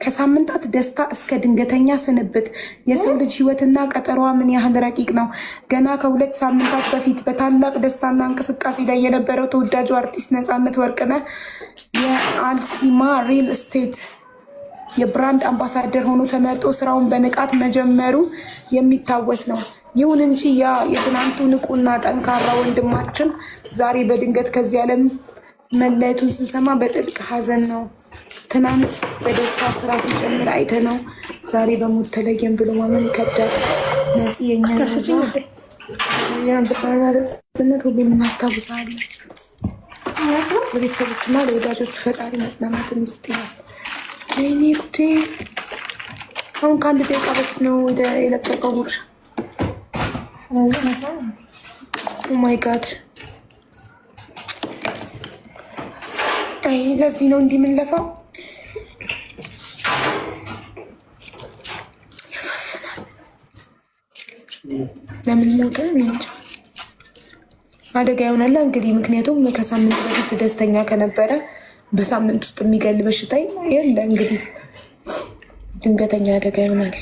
ከሳምንታት ደስታ እስከ ድንገተኛ ስንብት የሰው ልጅ ህይወትና ቀጠሯ ምን ያህል ረቂቅ ነው። ገና ከ2 ሳምንታት በፊት በታላቅ ደስታና እንቅስቃሴ ላይ የነበረው ተወዳጁ አርቲስት ነፃነት ወርቅነህ የአልቲማ ሪል ስቴት የብራንድ አምባሳደር ሆኖ ተመርጦ ስራውን በንቃት መጀመሩ የሚታወስ ነው። ይሁን እንጂ ያ የትናንቱ ንቁና ጠንካራ ወንድማችን ዛሬ በድንገት ከዚህ ዓለም መለየቱን ስንሰማ በጥልቅ ሐዘን ነው። ትናንት በደስታ ስራ ሲጀምር አይተነው ዛሬ በሞት ተለየን ብሎ ማመን ይከብዳል። ነፂ የኛ ያንበረከትነት ሁሉ እናስታውሳለን። ለቤተሰቦችና ለወዳጆች ፈጣሪ መጽናናትን ይስጥልን። ወይኔ ጉዴ! አሁን ከ1 ደቂቃ በፊት ነው የለቀቀው ጉርሻ። ኦ ማይ ጋድ! አይ ለዚህ ነው እንዲህ የምንለፋው። ያሳዝናል። ለምን ሞተ? እንጃ። አደጋ ይሆናል እንግዲህ። ምክንያቱም ከሳምንት በፊት ደስተኛ ከነበረ በሳምንት ውስጥ የሚገል በሽታ የለ እንግዲህ። ድንገተኛ አደጋ ይሆናል።